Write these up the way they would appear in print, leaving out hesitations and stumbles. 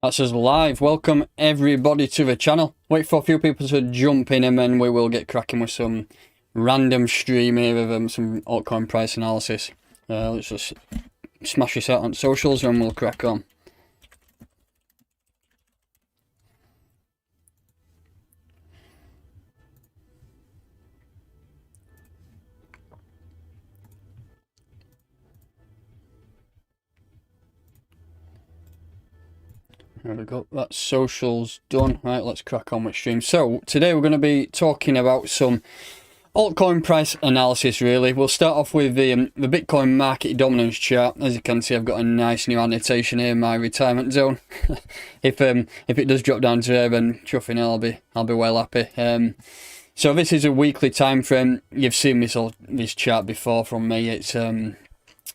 That's us live. Welcome everybody to the channel. Wait for a few people to jump in and then we will get cracking with some random stream here of some altcoin price analysis. Let's just smash this out on socials and we'll crack on. There we go, that's socials done. Right, let's crack on with stream. So today we're going to be talking about some altcoin price analysis really. We'll start off with the Bitcoin market dominance chart. As you can see, I've got a nice new annotation here in my retirement zone. if it does drop down to there, then chuffing I'll be well happy. So this is a weekly time frame. You've seen this chart before from me. It's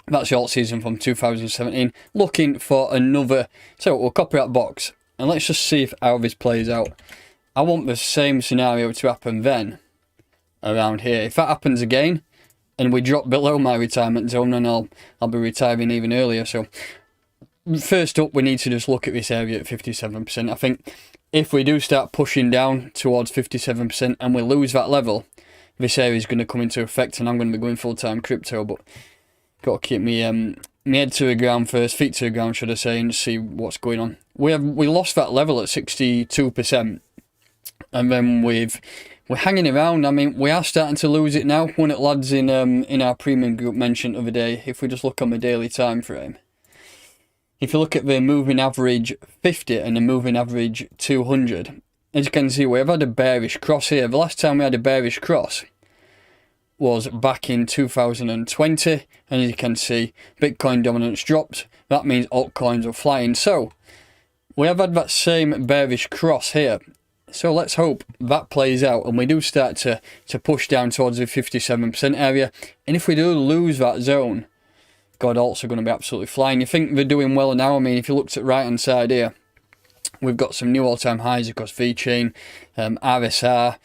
that's the alt season from 2017. Looking for another. So we'll copy that box and let's just see how this plays out. I want the same scenario to happen then around here. If that happens again and we drop below my retirement zone, then I'll be retiring even earlier. So first up, we need to just look at this area at 57%. I think if we do start pushing down towards 57% and we lose that level, this area is going to come into effect and I'm going to be going full-time crypto. But got to keep me head to the ground first, feet to the ground should I say, and see what's going on. We lost that level at 62%, and then we're hanging around. I mean, we are starting to lose it now. One of the lads in our premium group mentioned the other day, if we just look on the daily time frame, if you look at the moving average 50 and the moving average 200, as you can see, we've had a bearish cross here. The last time we had a bearish cross was back in 2020, and as you can see, Bitcoin dominance dropped. That means altcoins are flying. So we have had that same bearish cross here. So let's hope that plays out and we do start to push down towards the 57% area. And if we do lose that zone, God, alts are going to be absolutely flying. You think they're doing well now? I mean, if you looked at the right hand side here, we've got some new all-time highs across Vechain, RSR,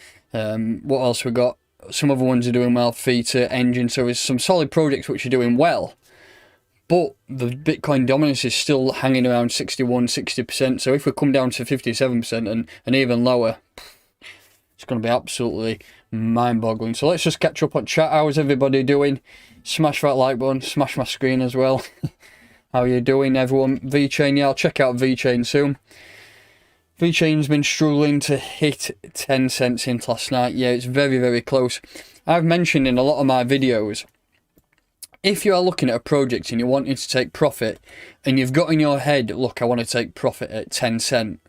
what else we got? Some other ones are doing well, Theta, Engine, so there's some solid projects which are doing well. But the Bitcoin dominance is still hanging around 61-60%, so if we come down to 57% and even lower, it's going to be absolutely mind-boggling. So let's just catch up on chat. How's everybody doing? Smash that like button, smash my screen as well. How you doing everyone? Vechain, yeah, I'll check out Vechain soon. Vechain's been struggling to hit 10 cents since last night. Yeah, it's very, very close. I've mentioned in a lot of my videos, if you are looking at a project and you're wanting to take profit, and you've got in your head, look, I want to take profit at 10 cent,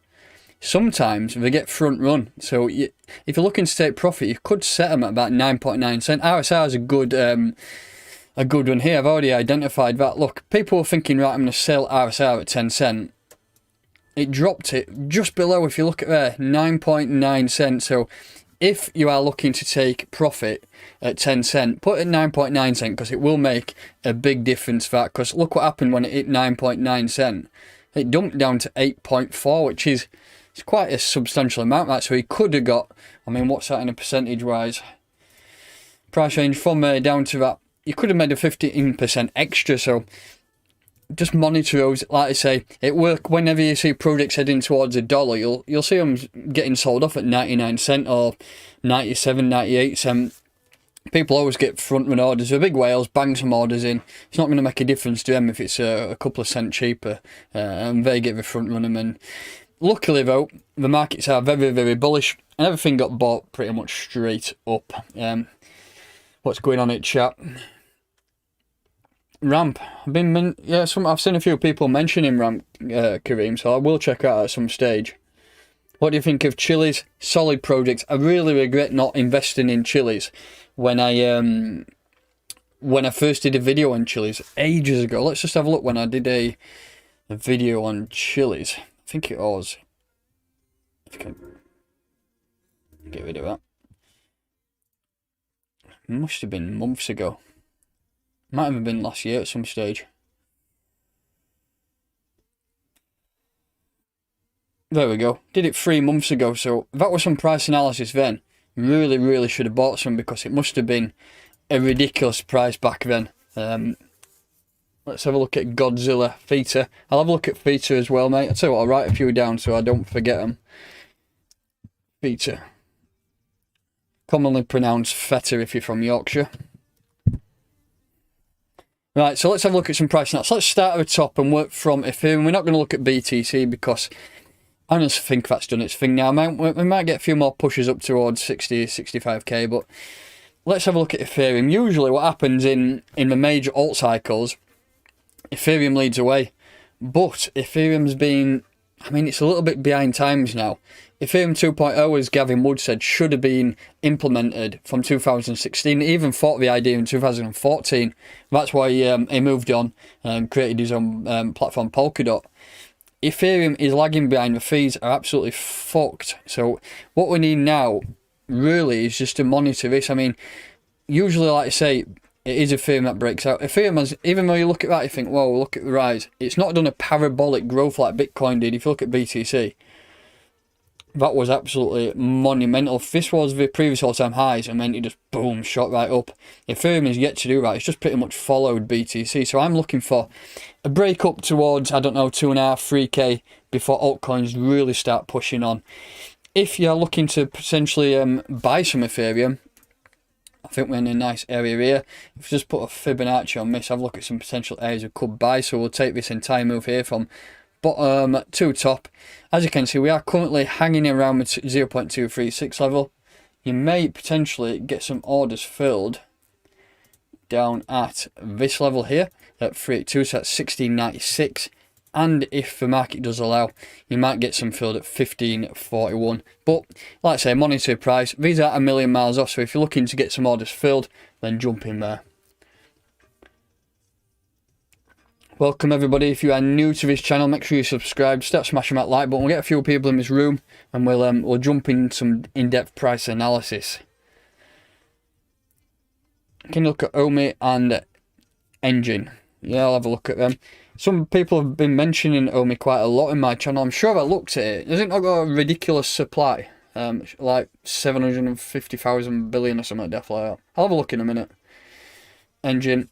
sometimes they get front run. So if you're looking to take profit, you could set them at about 9.9 cent. RSR is a good one here. I've already identified that. Look, people were thinking, right, I'm going to sell RSR at 10 cent. It dropped it just below, if you look at there, 9.9 cents. So if you are looking to take profit at 10 cent, put it at 9.9 cent because it will make a big difference for that. Because look what happened when it hit 9.9 cent. It dumped down to 8.4, which is it's quite a substantial amount. That so he could have got, I mean, what's that in a percentage wise? Price range from down to that. You could have made a 15% extra. So just monitor those. Like I say, it work whenever you see projects heading towards $1, you'll see them getting sold off at 99 cent or 97, 98 cent. People always get front run orders. The big whales bang some orders in. It's not going to make a difference to them if it's a couple of cents cheaper, and they get the front run them. And luckily though, the markets are very, very bullish, and everything got bought pretty much straight up. What's going on in chat? Ramp. I've seen a few people mentioning Ramp, Kareem, so I will check out at some stage. What do you think of Chili's? Solid project. I really regret not investing in Chili's when I first did a video on Chili's ages ago. Let's just have a look when I did a video on Chili's. I think it was. If I can get rid of that. It must have been months ago. Might have been last year at some stage. There we go. Did it 3 months ago, so that was some price analysis then. Really, really should have bought some because it must have been a ridiculous price back then. Let's have a look at Godzilla Theta. I'll have a look at Theta as well, mate. I'll tell you what, I'll write a few down so I don't forget them. Theta. Commonly pronounced Theta if you're from Yorkshire. Right, so let's have a look at some price now. So let's start at the top and work from Ethereum. We're not going to look at BTC because I honestly think that's done its thing now. We might get a few more pushes up towards 60, 65k, but let's have a look at Ethereum. Usually what happens in the major alt cycles, Ethereum leads away. But Ethereum's been, I mean, it's a little bit behind times now. Ethereum 2.0, as Gavin Wood said, should have been implemented from 2016. He even thought the idea in 2014. That's why he moved on and created his own platform, Polkadot. Ethereum is lagging behind. The fees are absolutely fucked. So what we need now, really, is just to monitor this. I mean, usually, like I say, it is Ethereum that breaks out. Ethereum has, even though you look at that, you think, whoa, look at the rise. It's not done a parabolic growth like Bitcoin did. If you look at BTC, that was absolutely monumental. This was the previous all-time highs, and then it just boom, shot right up. Ethereum is yet to do that. It's just pretty much followed BTC. So I'm looking for a break up towards, I don't know, 2.5, 3k before altcoins really start pushing on. If you're looking to potentially buy some Ethereum, I think we're in a nice area here. If you just put a Fibonacci on this, have a look at some potential areas we could buy. So we'll take this entire move here from bottom to top. As you can see, we are currently hanging around the 0.236 level. You may potentially get some orders filled down at this level here at 382, so that's 1696. And if the market does allow, you might get some filled at 1541. But like I say, monitor price. These are a million miles off, so if you're looking to get some orders filled, then jump in there. Welcome everybody. If you are new to this channel, make sure you subscribe. Start smashing that like button. We'll get a few people in this room, and we'll jump in some in-depth price analysis. Can you look at Omi and Engine? Yeah, I'll have a look at them. Some people have been mentioning Omi quite a lot in my channel. I'm sure I looked at it. Doesn't it got a ridiculous supply? Like 750,000 billion or something like that. I'll have a look in a minute. Engine.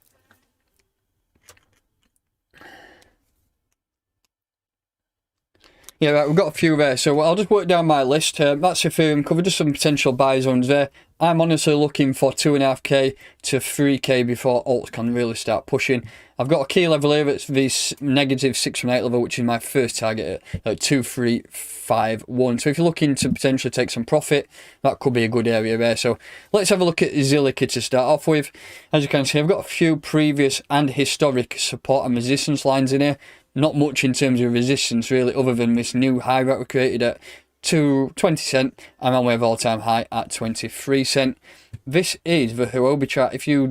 Yeah, right, we've got a few there, so I'll just work down my list. That's Ethereum covered, just some potential buy zones there. I'm honestly looking for 2.5k to 3k before alts can really start pushing. I've got a key level here, it's this negative 618 level, which is my first target at 2351. So if you're looking to potentially take some profit, that could be a good area there. So let's have a look at Ziliqa to start off with. As you can see, I've got a few previous and historic support and resistance lines in here. Not much in terms of resistance really, other than this new high that we created at 20 cent, and then we have all-time high at 23 cent. This is the Huobi chart. If you're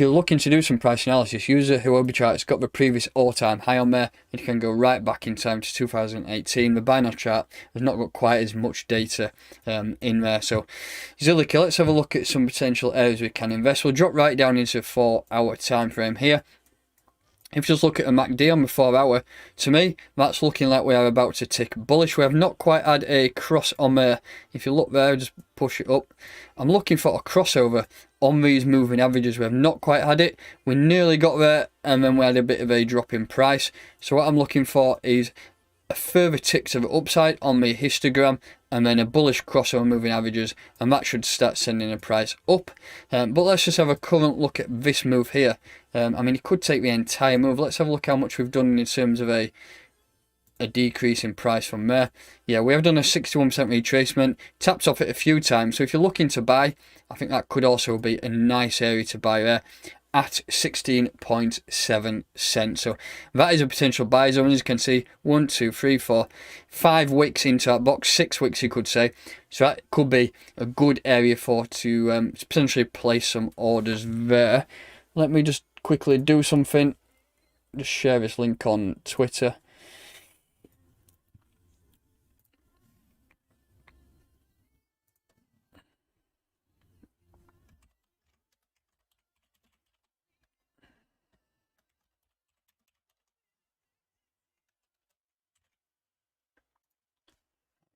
looking to do some price analysis, use the Huobi chart. It's got the previous all-time high on there. You can go right back in time to 2018. The Binance chart has not got quite as much data in there. So Ziliqa, let's have a look at some potential areas we can invest. We'll drop right down into a 4-hour time frame here. If you just look at a MACD on the 4 hour, to me, that's looking like we are about to tick bullish. We have not quite had a cross on there. If you look there, just push it up. I'm looking for a crossover on these moving averages. We have not quite had it. We nearly got there, and then we had a bit of a drop in price. So what I'm looking for is a further tick to the upside on the histogram, and then a bullish crossover moving averages, and that should start sending the price up. But let's just have a current look at this move here. I mean, it could take the entire move. Let's have a look how much we've done in terms of a decrease in price from there. Yeah, we have done a 61% retracement, tapped off it a few times. So if you're looking to buy, I think that could also be a nice area to buy there at 16.7 cents. So that is a potential buy zone. As you can see, 1, 2, 3, 4, 5 wicks into that box, 6 wicks you could say. So that could be a good area for to potentially place some orders there. Let me just quickly do something. Just share this link on Twitter.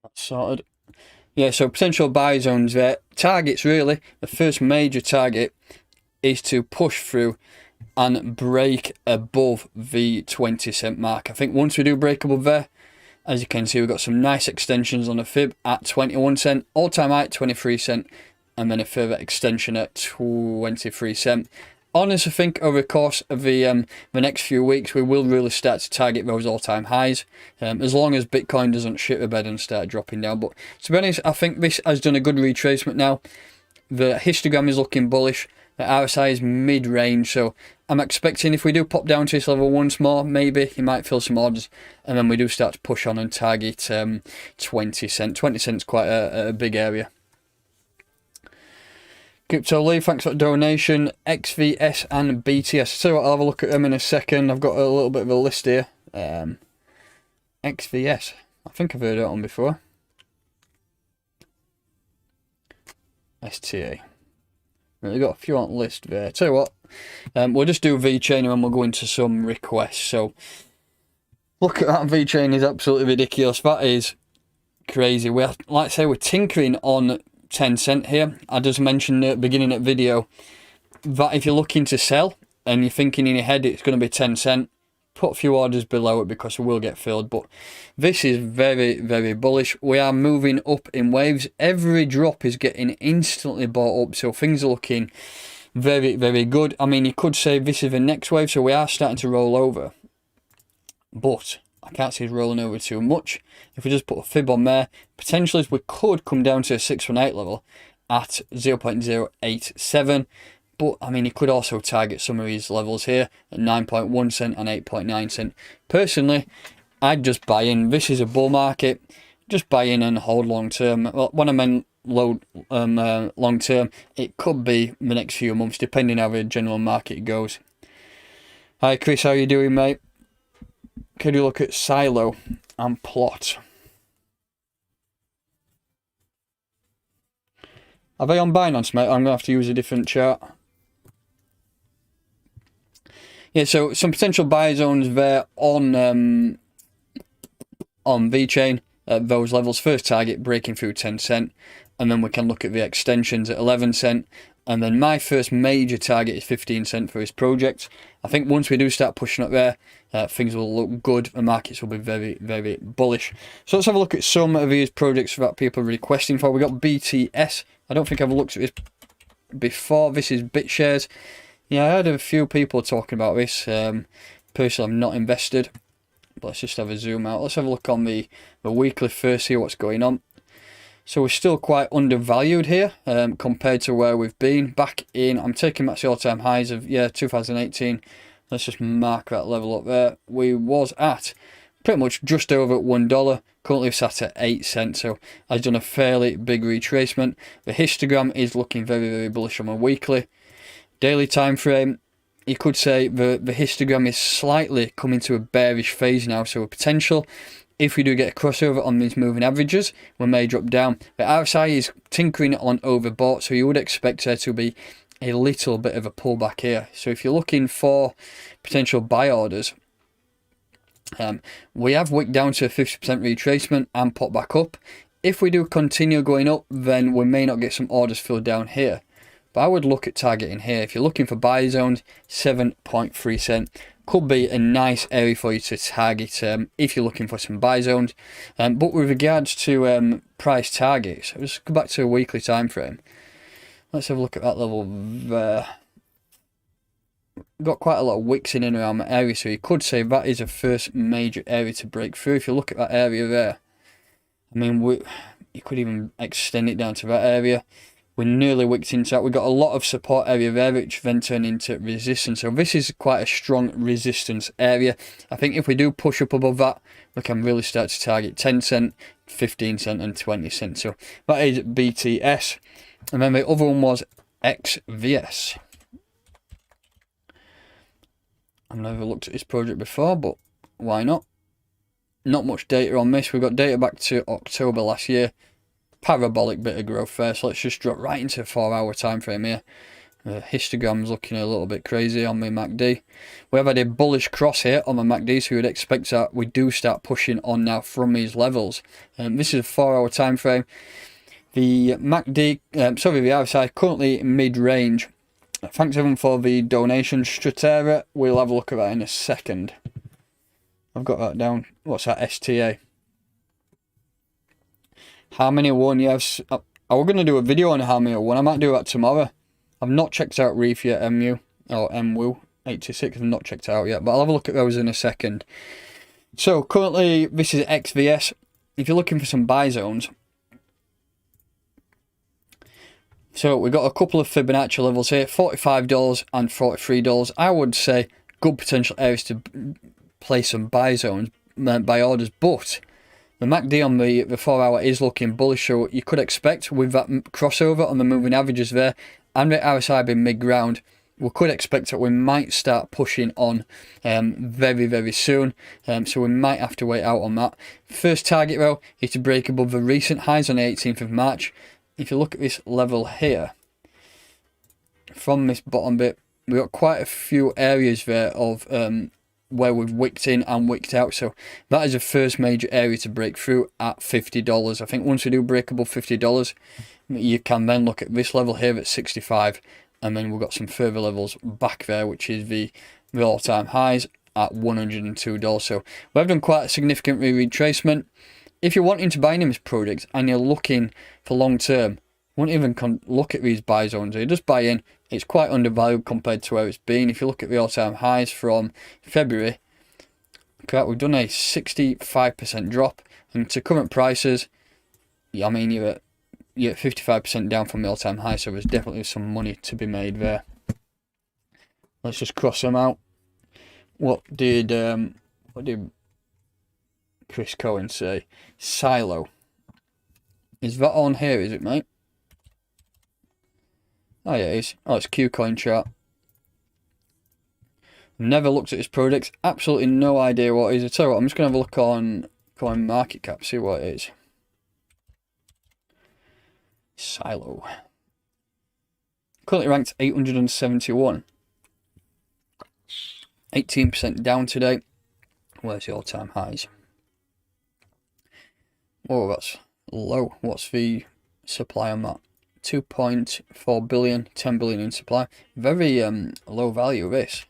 That's sorted. Yeah, so potential buy zones there. Targets really, the first major target is to push through and break above the 20 cent mark. I think once we do break above there, as you can see, we've got some nice extensions on the fib at 21 cent, all-time high at 23 cent, and then a further extension at 23 cent. Honestly, I think over the course of the next few weeks, we will really start to target those all-time highs, as long as Bitcoin doesn't shit the bed and start dropping down. But to be honest, I think this has done a good retracement now. The histogram is looking bullish. The RSI is mid-range, so I'm expecting if we do pop down to this level once more, maybe you might fill some orders, and then we do start to push on and target 20 cent. 20 cent is quite a big area. Crypto Lee, thanks for the donation. XVS and BTS. So I'll have a look at them in a second. I've got a little bit of a list here. XVS. I think I've heard that one before. STA. We've got a few on the list there. Tell you what, we'll just do Vechain and then we'll go into some requests. So, look at that, Vechain is absolutely ridiculous. That is crazy. We're, like I say, we're tinkering on 10 cent here. I just mentioned at the beginning of the video that if you're looking to sell and you're thinking in your head it's going to be 10 cent, put a few orders below it because it will get filled. But this is very, very bullish. We are moving up in waves. Every drop is getting instantly bought up, so things are looking very, very good. I mean, you could say this is the next wave, so we are starting to roll over, but I can't see it rolling over too much. If we just put a fib on there, potentially we could come down to a 618 level at 0.087. But, I mean, you could also target some of these levels here at 9.1 cent and 8.9 cent. Personally, I'd just buy in. This is a bull market. Just buy in and hold long term. Well, when I mean long term, it could be the next few months, depending how the general market goes. Hi, Chris. How you doing, mate? Can you look at Silo and Plot? Are they on Binance, mate? I'm going to have to use a different chart. Yeah, so some potential buy zones there on Vechain at those levels. First target breaking through 10 cent, and then we can look at the extensions at 11 cent. And then my first major target is 15 cent for this project. I think once we do start pushing up there, things will look good. The markets will be very, very bullish. So let's have a look at some of these projects that people are requesting for. We got BTS. I don't think I've looked at this before. This is BitShares. Yeah, I heard a few people talking about this. Personally, I'm not invested. But let's just have a zoom out. Let's have a look on the weekly first, see what's going on. So we're still quite undervalued here compared to where we've been. Back in, I'm taking that's the all-time highs of, 2018. Let's just mark that level up there. We was at pretty much just over $1. Currently sat at 8 cents, so I've done a fairly big retracement. The histogram is looking very, very bullish on a weekly. Daily time frame, you could say the histogram is slightly coming to a bearish phase now, so a potential, if we do get a crossover on these moving averages, we may drop down. The RSI is tinkering on overbought, so you would expect there to be a little bit of a pullback here. So if you're looking for potential buy orders, we have wicked down to a 50% retracement and pop back up. If we do continue going up, then we may not get some orders filled down here. But I would look at targeting here. If you're looking for buy zones, 7.3 cent could be a nice area for you to target if you're looking for some buy zones. But with regards to price targets, let's go back to a weekly time frame. Let's have a look at that level there. Got quite a lot of wicks in and around that area, so you could say that is a first major area to break through. If you look at that area there, I mean, you could even extend it down to that area. We're nearly wicked into that. We've got a lot of support area there, which then turn into resistance. So this is quite a strong resistance area. I think if we do push up above that, we can really start to target 10 cent, 15 cent and 20 cent. So that is BTS. And then the other one was XVS. I've never looked at this project before, but why not? Not much data on this. We've got data back to October last year. Parabolic bit of growth there, so let's just drop right into a 4-hour time frame here. The histogram's looking a little bit crazy on the MACD. We have had a bullish cross here on the MACD, so we would expect that we do start pushing on now from these levels. This is a 4-hour time frame. The MACD, the RSI currently mid-range. Thanks everyone for the donation. Stratera, we'll have a look at that in a second. I've got that down. What's that? STA. How many won? Yes. I was going to do a video on how many won. I might do that tomorrow. I've not checked out Reef yet, MU. Or MWU 86. I've not checked it out yet. But I'll have a look at those in a second. So, currently, this is XVS. If you're looking for some buy zones. So, we've got a couple of Fibonacci levels here. $45 and $43. I would say good potential areas to play some buy zones, buy orders. But the MACD on the 4 hour is looking bullish. So, you could expect with that crossover on the moving averages there and the RSI being mid-ground, we could expect that we might start pushing on very, very soon. So we might have to wait out on that. First target though is to break above the recent highs on the 18th of March. If you look at this level here, from this bottom bit, we've got quite a few areas there of where we've wicked in and wicked out. So that is the first major area to break through at $50. I think once we do break above $50, you can then look at this level here at 65. And then we've got some further levels back there, which is the all-time highs at $102. So we've done quite a significant retracement. If you're wanting to buy in this project and you're looking for long-term, won't even look at these buy zones. You just buy in. It's quite undervalued compared to where it's been. If you look at the all-time highs from February, we've done a 65% drop. And to current prices, I mean, you're at 55% down from the all-time high, so there's definitely some money to be made there. Let's just cross them out. What did Chris Cohen say? Silo. Is that on here, is it, mate? Oh yeah, it is. Oh, it's Qcoin chart. Never looked at this product. Absolutely no idea what it is. I tell you what, I'm just going to have a look on Coin Market Cap, see what it is. Silo. Currently ranked 871. 18% down today. Where's the all-time highs? Oh, that's low. What's the supply on that? 2.4 billion, 10 billion in supply. Very low value this.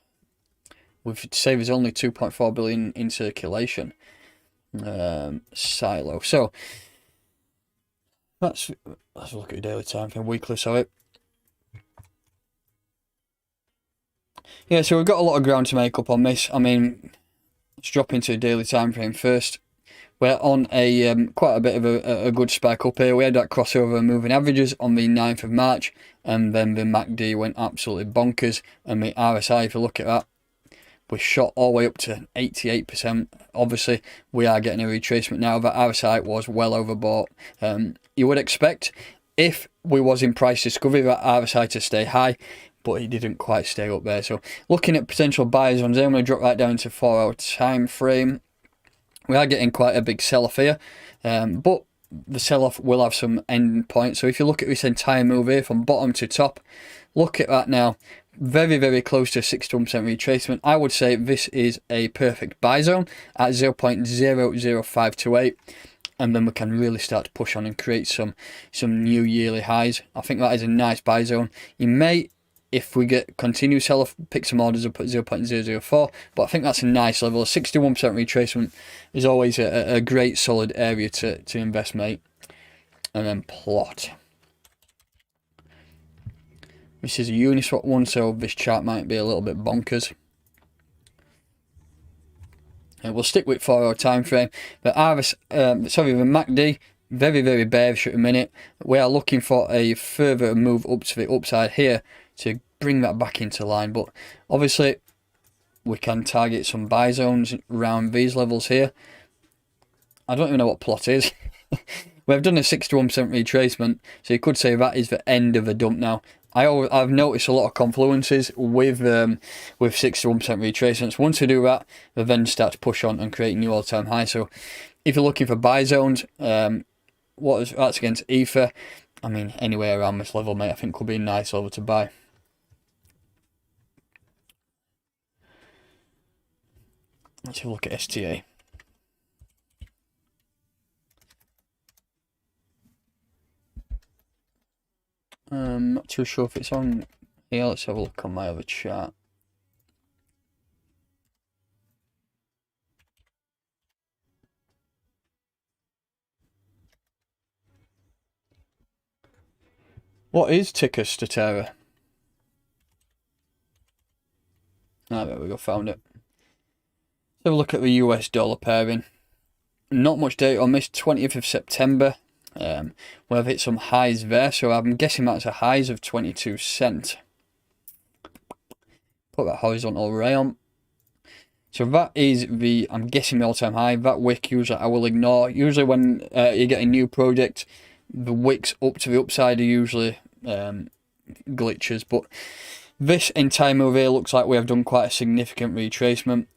We've say there's only 2.4 billion in circulation. Silo. So let's look at the daily time frame, weekly, sorry. Yeah, so we've got a lot of ground to make up on this. I mean, let's drop into the daily time frame first. We're on a quite a bit of a good spike up here. We had that crossover moving averages on the 9th of March, and then the MACD went absolutely bonkers, and the RSI, if you look at that, we shot all the way up to 88%. Obviously, we are getting a retracement now. That RSI was well overbought. You would expect, if we was in price discovery, that RSI to stay high, but it didn't quite stay up there. So, looking at potential buyers on there, I'm going to drop that down to 4 hour time frame. We are getting quite a big sell-off here, but the sell-off will have some end point. So, if you look at this entire move here from bottom to top, look at that now. Very, very close to 61% retracement. I would say this is a perfect buy zone at 0.00528, and then we can really start to push on and create some new yearly highs. I think that is a nice buy zone. You may, if we get continued sell-off, pick some orders up at 0.004, but I think that's a nice level. A 61% retracement is always a great solid area to invest, mate. And then plot. This is a Uniswap one, so this chart might be a little bit bonkers. And we'll stick with 4 hour time frame. But the MACD, very, very bearish at the minute. We are looking for a further move up to the upside here to bring that back into line. But obviously, we can target some buy zones around these levels here. I don't even know what plot is. We've done a 61% retracement, so you could say that is the end of the dump now. I've noticed a lot of confluences with 61% retracements. Once we do that, we then start to push on and create new all-time highs. So if you're looking for buy zones, that's against Ether. I mean, anywhere around this level, mate, I think could be a nice level to buy. Let's have a look at STA. Not too sure if it's on here. Let's have a look on my other chart. What is ticker Statera? Ah, there we go, found it. Let's have a look at the US dollar pairing. Not much data on this, 20th of September. We've hit some highs there, so I'm guessing that's a highs of 22 cents. Put that horizontal ray on. So that is the, I'm guessing, the all-time high. That wick usually I will ignore. Usually when you get a new project, the wicks up to the upside are usually glitches. But this entire move here looks like we have done quite a significant retracement.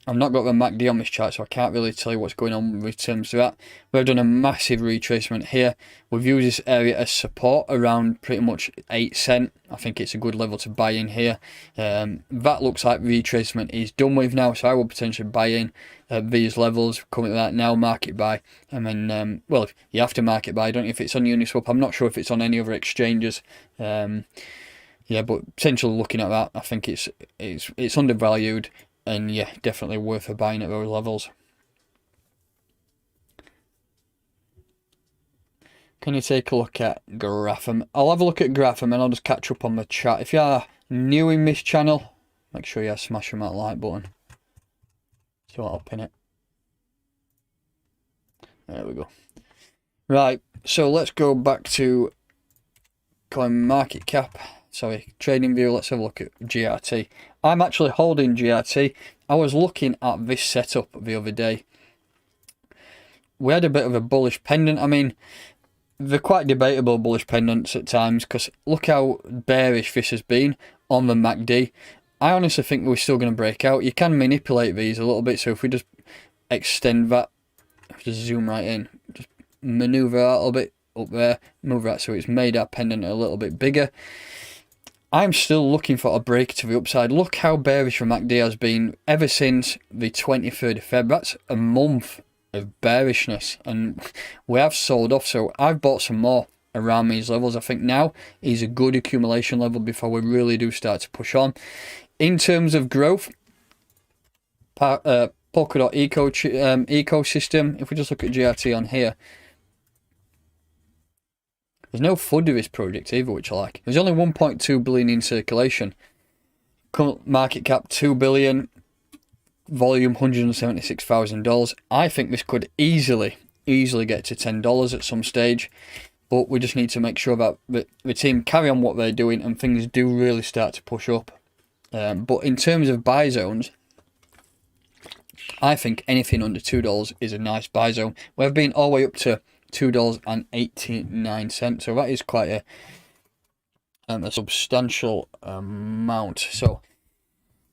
I've not got the MACD on this chart, so I can't really tell you what's going on with terms of that. We've done a massive retracement here. We've used this area as support around pretty much 8 cents. I think it's a good level to buy in here. That looks like retracement is done with now, so I will potentially buy in at these levels. Coming to that now, market buy. And then, well, you have to market buy. I don't know if it's on Uniswap. I'm not sure if it's on any other exchanges. Yeah, but potentially looking at that, I think it's undervalued. And yeah, definitely worth a buying at those levels. Can you take a look at Grapham? I'll have a look at Grapham and I'll just catch up on the chat. If you are new in this channel, make sure you smash that like button. So I'll pin it. There we go. Right, so let's go back to coin market cap. Sorry, trading view. Let's have a look at GRT. I'm actually holding GRT. I was looking at this setup the other day. We had a bit of a bullish pendant. I mean, they're quite debatable bullish pendants at times because look how bearish this has been on the MACD. I honestly think we're still going to break out. You can manipulate these a little bit. So if we just extend that, just zoom right in, just maneuver that a little bit up there, move that so it's made our pendant a little bit bigger. I'm still looking for a break to the upside. Look how bearish the MACD has been ever since the 23rd of Feb. That's a month of bearishness, and we have sold off. So I've bought some more around these levels. I think now is a good accumulation level before we really do start to push on. In terms of growth, Polkadot ecosystem, if we just look at GRT on here, there's no FUD to this project either, which I like. There's only 1.2 billion in circulation. Current market cap 2 billion. Volume $176,000. I think this could easily get to $10 at some stage. But we just need to make sure that the team carry on what they're doing and things do really start to push up. But in terms of buy zones, I think anything under $2 is a nice buy zone. We've been all the way up to $2.89, so that is quite a substantial amount. So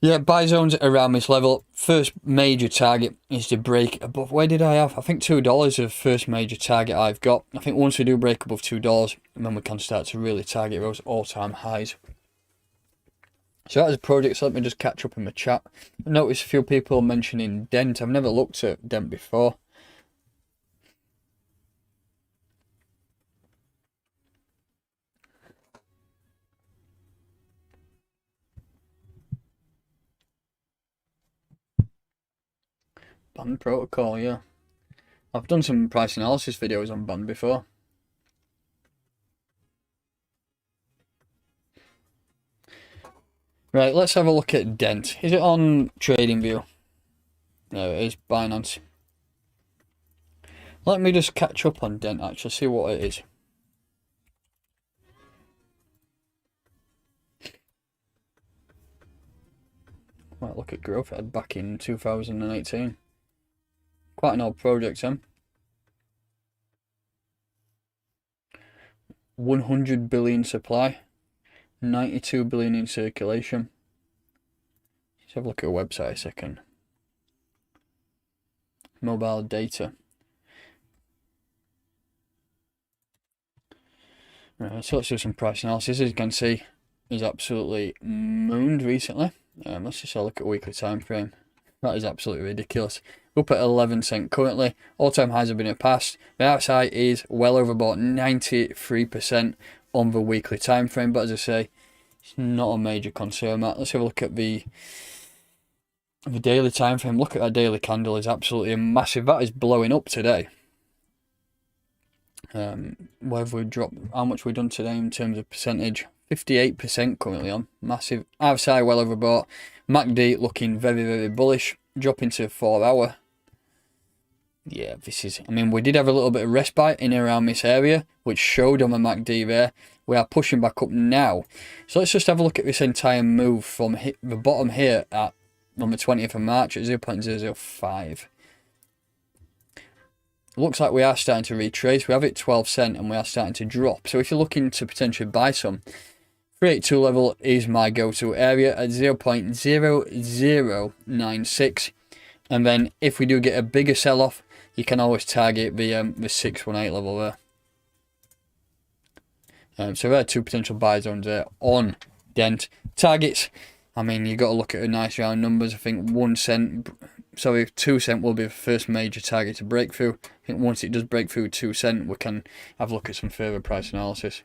yeah, buy zones around this level. First major target is to break above, where did I have? I think $2 is the first major target I've got. I think once we do break above $2, then we can start to really target those all-time highs. So that is a project, so let me just catch up in the chat. I noticed a few people mentioning Dent. I've never looked at Dent before. Band protocol, yeah. I've done some price analysis videos on Band before. Right, let's have a look at Dent. Is it on TradingView? No, it is Binance. Let me just catch up on Dent, actually, see what it is. Might look at growth it had back in 2018. Quite an old project, Sam. 100 billion supply, 92 billion in circulation. Let's have a look at a website a second. Mobile data. Right, so let's do some price analysis. As you can see, he's absolutely mooned recently. Let's just have a look at a weekly time frame. That is absolutely ridiculous. Up at 11 cents currently. All-time highs have been passed. The RSI is well overbought, 93%. on the weekly time frame, but as I say, it's not a major concern. Let's have a look at the daily time frame. Look at that daily candle, is absolutely massive. That is blowing up today. Where have we dropped? How much we've done today in terms of percentage? 58% currently on. Massive. RSI well overbought. MACD looking very, very bullish. Dropping to 4 hour. Yeah, this is... I mean, we did have a little bit of respite in and around this area, which showed on the MACD there. We are pushing back up now. So let's just have a look at this entire move from the bottom here on the 20th of March at 0.005. Looks like we are starting to retrace. We have it 12 cent and we are starting to drop. So if you're looking to potentially buy some, 382 level is my go-to area at 0.0096. And then if we do get a bigger sell-off, you can always target the 618 level there. So there are two potential buy zones there on Dent. Targets, I mean, you've got to look at the nice round numbers. I think 2 cent will be the first major target to break through. I think once it does break through 2 cent, we can have a look at some further price analysis.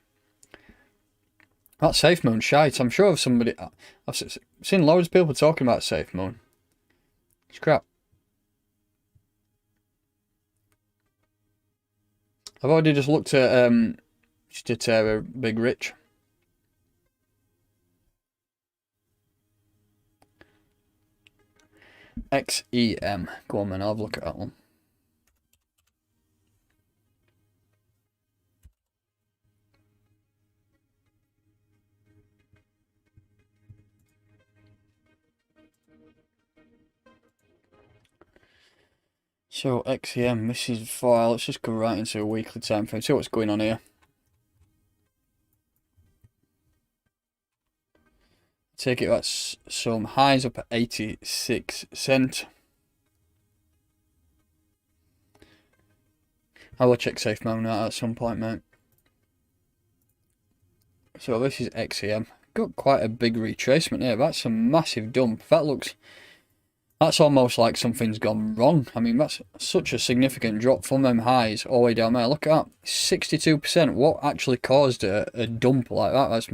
That Safe Moon shite. I'm sure of somebody... I've seen loads of people talking about Safe Moon. It's crap. I've already just looked at Terra Big Rich. XEM. Go on, man. I'll have a look at that one. So XEM, this is 4 hours. Let's just go right into a weekly time frame. See what's going on here. Take it at some highs up at 86 cent. I will check Safe Moon out at some point, mate. So this is XEM. Got quite a big retracement here. That's a massive dump. That's almost like something's gone wrong. I mean, that's such a significant drop from them highs all the way down there. Look at that, 62%. What actually caused a dump like that? That's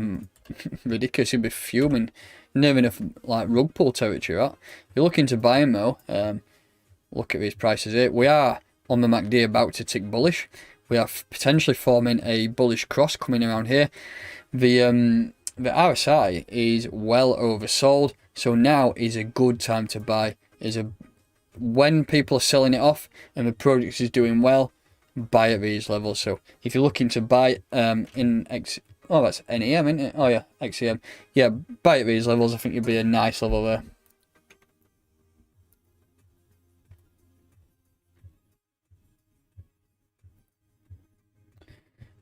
ridiculous. You'd be fuming. Near enough like rug pull territory, right? If you're looking to buy them though, look at these prices here. We are on the MACD about to tick bullish. We are potentially forming a bullish cross coming around here. The RSI is well oversold, so now is a good time to buy. When people are selling it off and the product is doing well, buy at these levels. So if you're looking to buy in oh, that's NEM, isn't it? Oh yeah, XCM. Yeah, buy at these levels. I think it'd be a nice level there.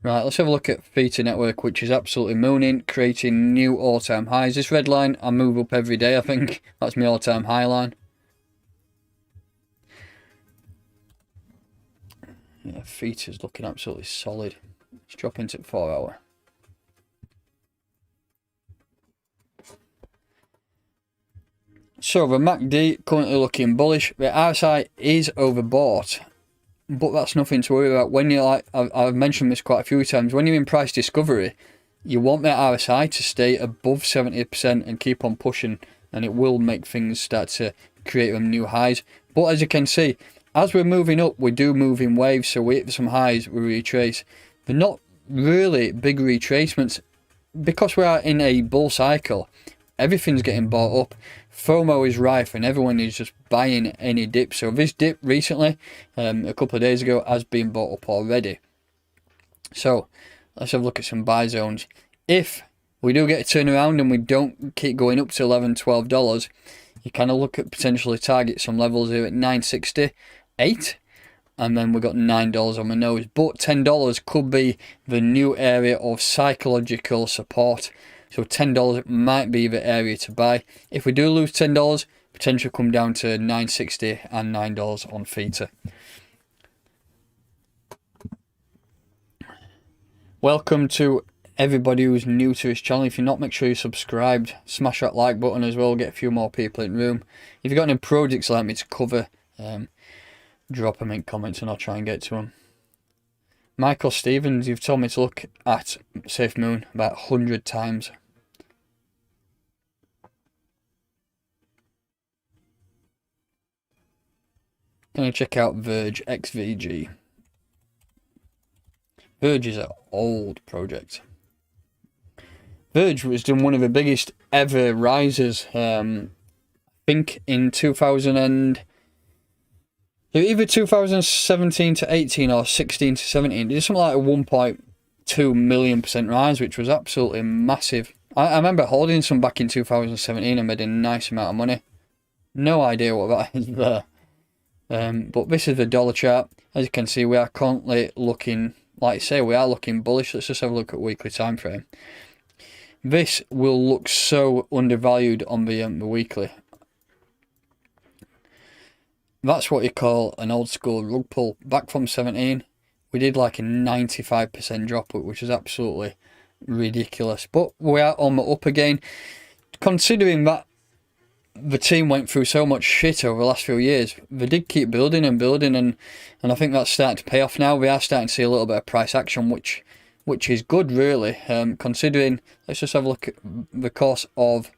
Right, let's have a look at Theta Network, which is absolutely mooning, creating new all-time highs. This red line, I move up every day, I think. That's my all-time high line. Yeah, Theta's looking absolutely solid. It's dropping to 4 hour. So the MACD currently looking bullish. The RSI is overbought, but that's nothing to worry about. When you're like, I've mentioned this quite a few times, when you're in price discovery, you want that RSI to stay above 70% and keep on pushing, and it will make things start to create them new highs. But as you can see, as we're moving up, we do move in waves, so we hit some highs, we retrace. They're not really big retracements because we are in a bull cycle. Everything's getting bought up. FOMO is rife and everyone is just buying any dip. So this dip recently, a couple of days ago, has been bought up already. So let's have a look at some buy zones. If we do get a turnaround and we don't keep going up to $11, $12, you kind of look at potentially target some levels here at $9.68. And then we've got $9 on the nose. But $10 could be the new area of psychological support. So $10 might be the area to buy. If we do lose $10, potential come down to $9.60 and $9 on Theta. Welcome to everybody who's new to this channel. If you're not, make sure you're subscribed. Smash that like button as well. Get a few more people in the room. If you've got any projects like me to cover, drop them in comments and I'll try and get to them. Michael Stevens, you've told me to look at Safe Moon about 100 times. Gonna check out Verge XVG. Verge is an old project. Verge was done one of the biggest ever rises. I think in 2017 to 18 or 16 to 17, it did something like a 1.2 million% rise, which was absolutely massive. I remember holding some back in 2017 and made a nice amount of money. No idea what that is there. But this is the dollar chart. As you can see, we are currently looking, like I say, we are looking bullish. Let's just have a look at weekly time frame. This will look so undervalued on the weekly. That's what you call an old school rug pull. Back from 17, we did like a 95% drop, which is absolutely ridiculous. But we are on the up again. Considering that the team went through so much shit over the last few years, they did keep building and building, and I think that's starting to pay off now. We are starting to see a little bit of price action, which is good, really. Considering, let's just have a look at the course of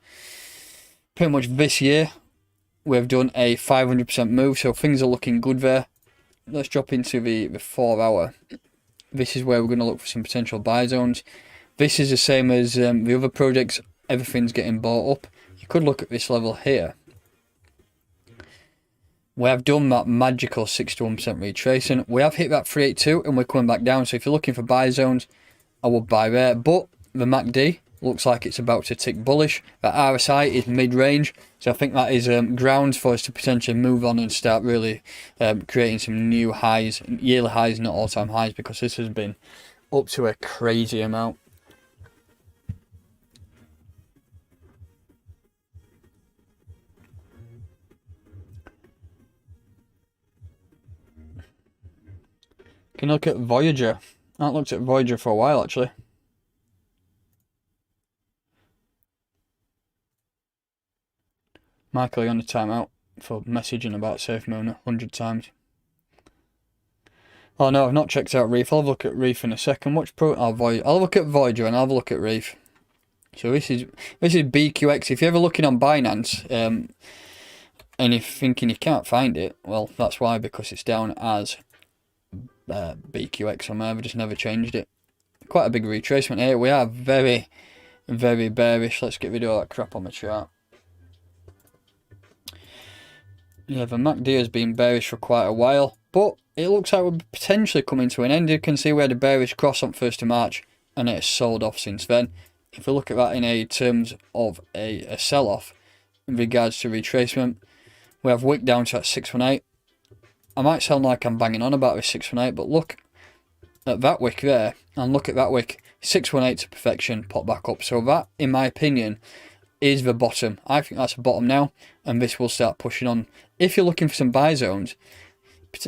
pretty much this year. We've done a 500% move, so things are looking good there. Let's drop into the 4 hour. This is where we're going to look for some potential buy zones. This is the same as the other projects. Everything's getting bought up. You could look at this level here. We have done that magical 61% retracing. We have hit that 382 and we're coming back down. So if you're looking for buy zones, I would buy there. But the MACD looks like it's about to tick bullish. That RSI is mid-range. So I think that is grounds for us to potentially move on and start really creating some new highs, yearly highs, not all-time highs, because this has been up to a crazy amount. Can you look at Voyager? I haven't looked at Voyager for a while, actually. Michael, you're on the timeout for messaging about Safe Moon 100 times. Oh no, I've not checked out Reef. I'll have a look at Reef in a second. I'll look at Voyager and I'll have a look at Reef. So this is BQX. If you're ever looking on Binance, and you're thinking you can't find it, well, that's why, because it's down as BQX on there. I've just never changed it. Quite a big retracement here. We are very, very bearish. Let's get rid of all that crap on the chart. Yeah, the MACD has been bearish for quite a while, but it looks like we're potentially coming to an end. You can see we had a bearish cross on 1st of March, and it has sold off since then. If we look at that in terms of a sell-off in regards to retracement, we have wick down to that 618. I might sound like I'm banging on about this 618, but look at that wick there, and look at that wick, 618 to perfection, pop back up. So that, in my opinion, is the bottom. I think that's the bottom now, and this will start pushing on. If you're looking for some buy zones,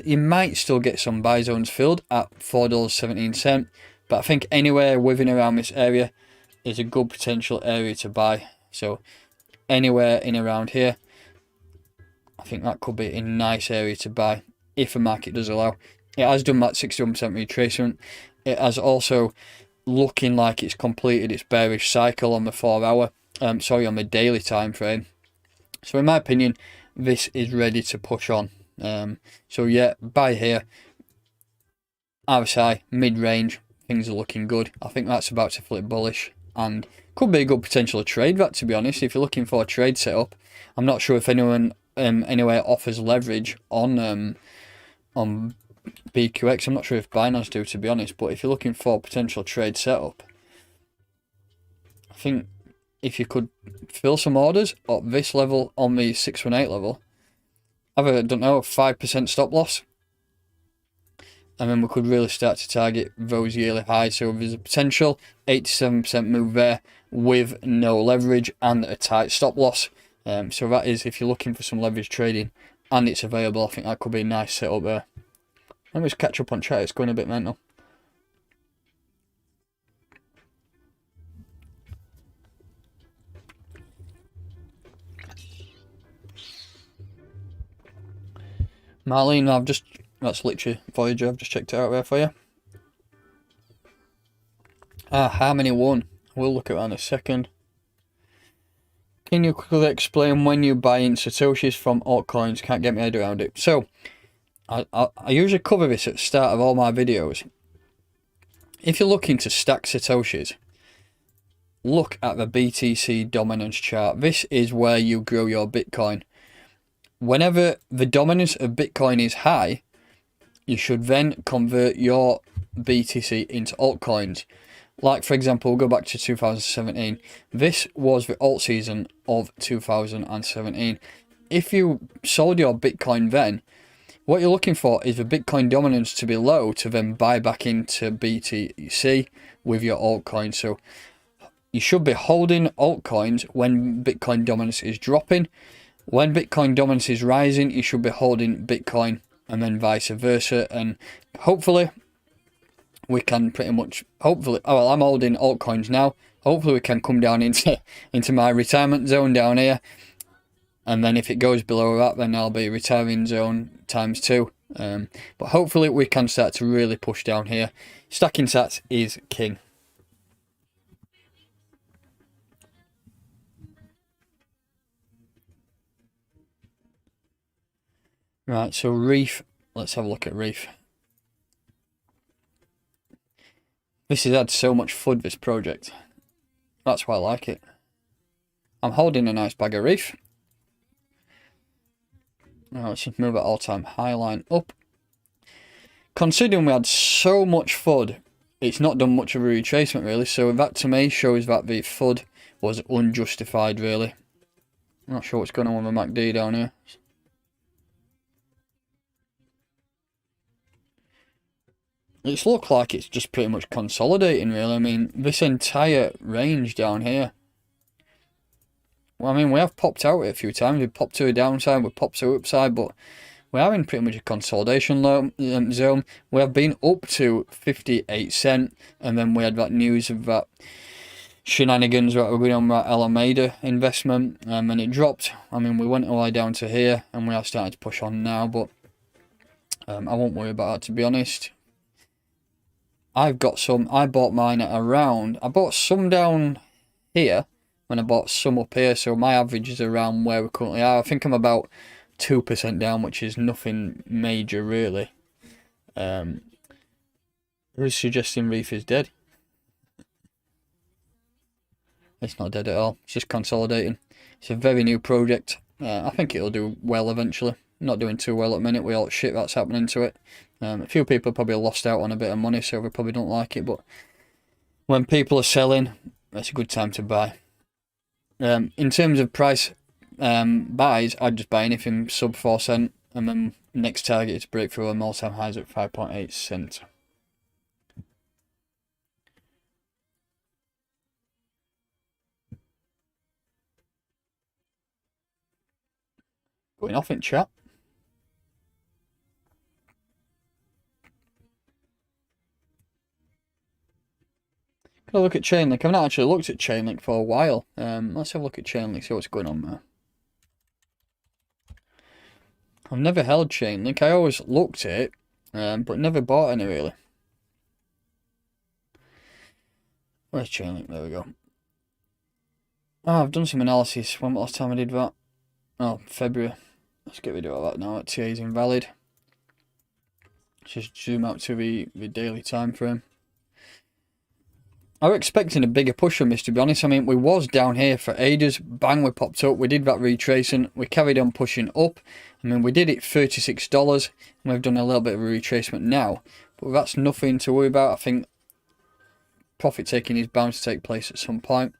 you might still get some buy zones filled at $4.17, but I think anywhere within around this area is a good potential area to buy. So anywhere in around here, I think that could be a nice area to buy if the market does allow. It has done that 61% retracement. It has also looking like it's completed its bearish cycle on the 4 hour. On the daily time frame. So in my opinion, this is ready to push on. So yeah, buy here. RSI mid-range, things are looking good. I think that's about to flip bullish, and could be a good potential trade. That, to be honest, if you're looking for a trade setup, I'm not sure if anyone anywhere offers leverage on BQX. I'm not sure if Binance do, to be honest. But if you're looking for a potential trade setup, I think if you could fill some orders at this level on the 618 level, have a, I don't know, a 5% stop loss, and then we could really start to target those yearly highs. So there's a potential 87% move there with no leverage and a tight stop loss. So that is, if you're looking for some leverage trading and it's available, I think that could be a nice setup there. Let me just catch up on chat, it's going a bit mental. Marlene, that's literally Voyager, I've just checked it out there for you. Harmony 1. We'll look at that in a second. Can you quickly explain when you buy in Satoshis from altcoins? Can't get my head around it. So, I usually cover this at the start of all my videos. If you're looking to stack Satoshis, look at the BTC dominance chart. This is where you grow your Bitcoin. Whenever the dominance of Bitcoin is high, you should then convert your BTC into altcoins. Like, for example, we'll go back to 2017. This was the alt season of 2017. If you sold your Bitcoin then, what you're looking for is the Bitcoin dominance to be low to then buy back into BTC with your altcoin. So you should be holding altcoins when Bitcoin dominance is dropping. When Bitcoin dominance is rising, you should be holding Bitcoin, and then vice versa. And hopefully we can pretty much, hopefully, oh well, I'm holding altcoins now. Hopefully we can come down into my retirement zone down here. And then if it goes below that, then I'll be retiring zone times 2. But hopefully we can start to really push down here. Stacking sats is king. Right, so Reef, let's have a look at Reef. This has had so much FUD, this project. That's why I like it. I'm holding a nice bag of Reef. Now let's just move that all-time high line up. Considering we had so much FUD, it's not done much of a retracement really, so that to me shows that the FUD was unjustified really. I'm not sure what's going on with the MACD down here. It's looked like it's just pretty much consolidating really. I mean, this entire range down here. Well, I mean, we have popped out it a few times. We popped to a downside, we popped to an upside, but we are in pretty much a consolidation zone. We have been up to 58 cents, and then we had that news of that shenanigans that were going on with that Alameda investment, and it dropped. I mean, we went all the way down to here, and we are starting to push on now, but I won't worry about that, to be honest. I've got some, I bought mine at around, I bought some down here, when I bought some up here, so my average is around where we currently are. I think I'm about 2% down, which is nothing major really. Who's suggesting Reef is dead? It's not dead at all, it's just consolidating. It's a very new project. I think it'll do well eventually. Not doing too well at the minute with all the shit that's happening to it. A few people probably lost out on a bit of money, so they probably don't like it, but when people are selling, it's a good time to buy. In terms of price buys, I'd just buy anything sub 4 cents, and then next target is to break through on all-time highs at 5.8 cents. Going off in chat. Can I look at Chainlink? I've not actually looked at Chainlink for a while. Let's have a look at Chainlink, see what's going on there. I've never held Chainlink. I always looked at it, but never bought any really. Where's Chainlink? There we go. Oh, I've done some analysis. When was the last time I did that? Oh, February. Let's get rid of all that now. That TA is invalid. Let's just zoom out to the daily time frame. I was expecting a bigger push on this, to be honest. I mean, we was down here for ages. Bang, we popped up. We did that retracing. We carried on pushing up. I mean, we did it $36. And we've done a little bit of a retracement now. But that's nothing to worry about. I think profit taking is bound to take place at some point.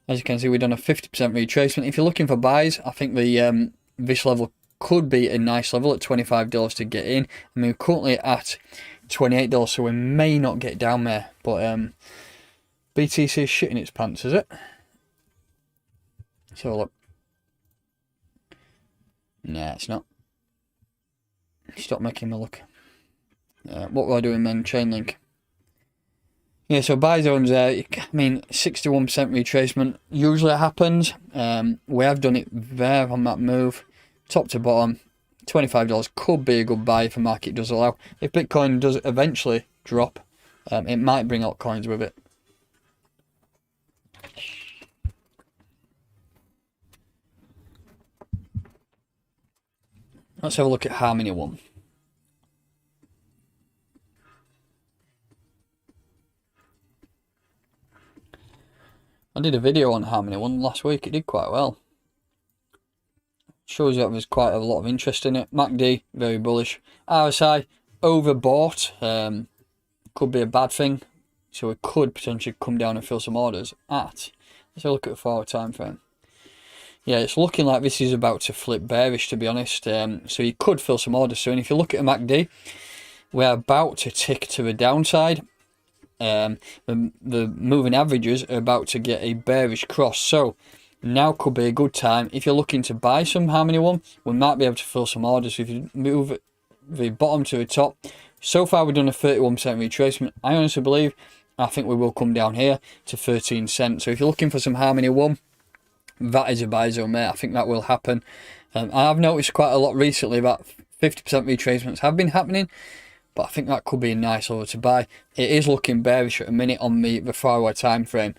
As you can see, we've done a 50% retracement. If you're looking for buys, I think the this level could be a nice level at $25 to get in. I mean, we're currently at $28, so we may not get down there. But BTC is shitting its pants, is it? Let's have a look. Nah, it's not. Stop making me look. What were I doing then? Chainlink. Yeah, so buy zones there. I mean, 61% retracement usually happens. We have done it there on that move, top to bottom. $25 could be a good buy if the market does allow. If Bitcoin does eventually drop, it might bring altcoins with it. Let's have a look at Harmony one. I did a video on Harmony one last week. It did quite well. Shows that there's quite a lot of interest in it. MACD, very bullish. RSI, overbought. Could be a bad thing. So it could potentially come down and fill some orders at. Let's have a look at the 4 hour time frame. Yeah, it's looking like this is about to flip bearish, to be honest. So you could fill some orders soon. If you look at a MACD, we're about to tick to the downside. The moving averages are about to get a bearish cross. So now could be a good time. If you're looking to buy some Harmony one, we might be able to fill some orders. If you move the bottom to the top, so far we've done a 31% retracement. I honestly believe, I think we will come down here to 13 cents. So if you're looking for some Harmony one, that is a buy zone, mate. I think that will happen. I've noticed quite a lot recently that 50% retracements have been happening, but I think that could be a nice level to buy. It is looking bearish at a minute on the 4 hour time frame,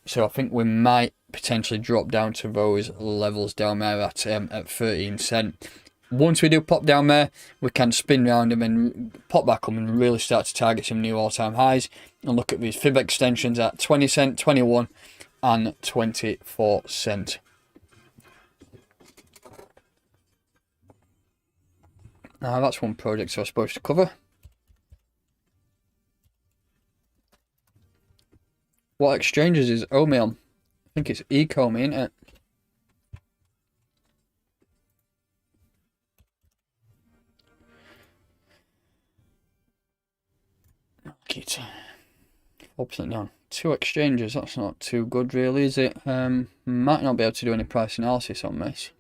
so I think we might potentially drop down to those levels down there at 13 cent. Once we do pop down there, we can spin round and then pop back up and really start to target some new all-time highs and look at these fib extensions at 20 cent, 21 and 24 cent. Now that's one project I was supposed to cover. What exchanges is Omi on? I think it's Ecomi, isn't it? It's 4% down. 2 exchanges, that's not too good really, is it? Might not be able to do any price analysis on this.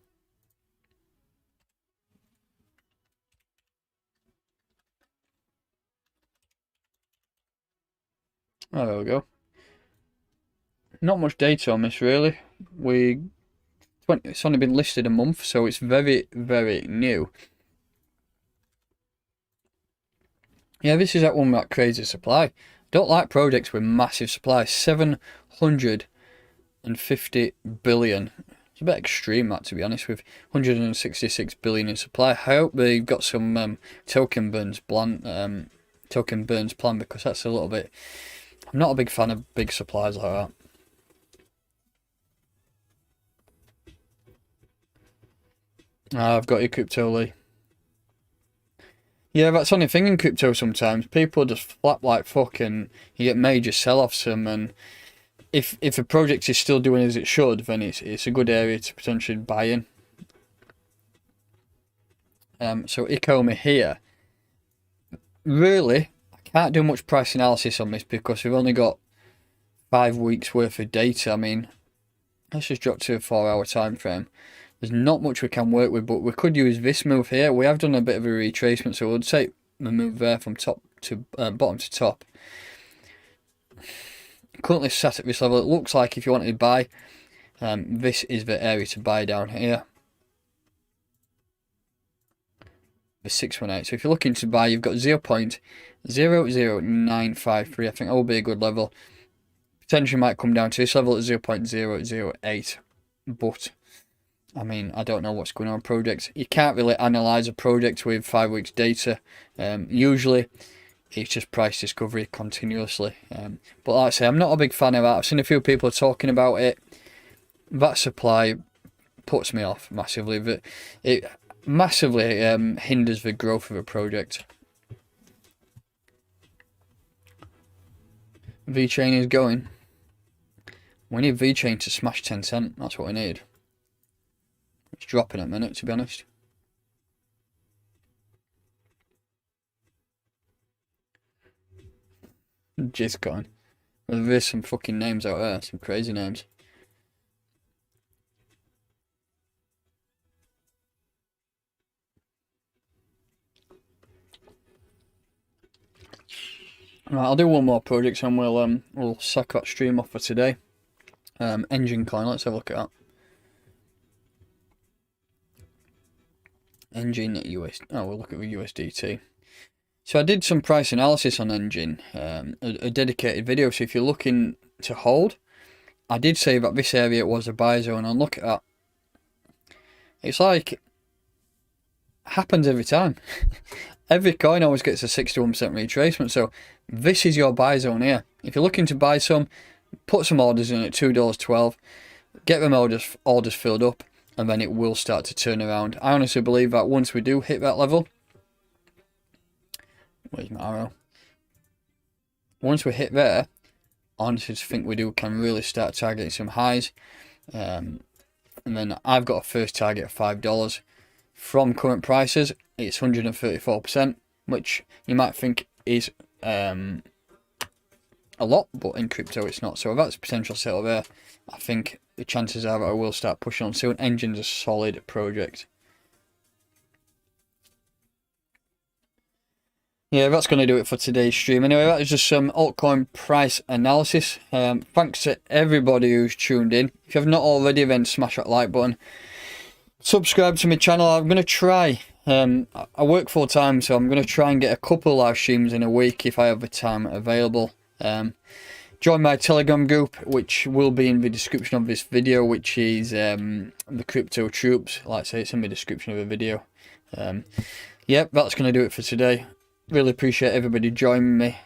Oh, there we go. Not much data on this really. It's only been listed a month, so it's very, very new. Yeah, this is that one with that crazy supply. Don't like projects with massive supply. 750 billion. It's a bit extreme, that, to be honest, with 166 billion in supply. I hope they've got some token burns planned, because that's a little bit. I'm not a big fan of big supplies like that. I've got your crypto, Lee. Yeah, that's the only thing in crypto sometimes. People just flap like fuck and you get major sell-offs and if a project is still doing as it should, then it's a good area to potentially buy in. So Ecomi here. Really, I can't do much price analysis on this because we've only got 5 weeks worth of data. I mean, let's just drop to a 4 hour time frame. There's not much we can work with, but we could use this move here. We have done a bit of a retracement, so we'll take the move there from top to bottom to top. Currently sat at this level. It looks like if you wanted to buy, this is the area to buy down here. The 618. So if you're looking to buy, you've got 0.00953. I think that will be a good level. Potentially might come down to this level at 0.008, but I mean, I don't know what's going on with projects. You can't really analyse a project with 5 weeks data. Usually, it's just price discovery continuously. But like I say, I'm not a big fan of that. I've seen a few people talking about it. That supply puts me off massively. But it massively hinders the growth of a project. Vechain is going. We need Vechain to smash 10 cent. That's what we need. It's dropping at a minute, to be honest. Jizzcoin. There's some fucking names out there, some crazy names. Right, I'll do one more project and we'll sack that stream off for today. Engine coin, let's have a look at that. Engine US. Oh, we'll look at the USDT. So I did some price analysis on Engine, a dedicated video. So if you're looking to hold, I did say that this area was a buy zone, and look at that. It's like happens every time. Every coin always gets a 61% retracement. So this is your buy zone here. If you're looking to buy some, put some orders in at $2.12. Get them orders filled up, and then it will start to turn around. I honestly believe that once we do hit that level, where's my arrow? Once we hit there, I honestly think we can really start targeting some highs. And then I've got a first target of $5. From current prices, it's 134%, which you might think is a lot, but in crypto it's not. So that's potential sale there. I think the chances are that I will start pushing on soon. Engine's a solid project. Yeah, that's going to do it for today's stream. Anyway, that is just some altcoin price analysis. Thanks to everybody who's tuned in. If you have not already, then smash that like button. Subscribe to my channel. I'm going to try. I work full time, so I'm going to try and get a couple live streams in a week if I have the time available. Join my Telegram group, which will be in the description of this video, which is the Crypto Troops. Like I say, it's in the description of the video. Yep, that's going to do it for today. Really appreciate everybody joining me.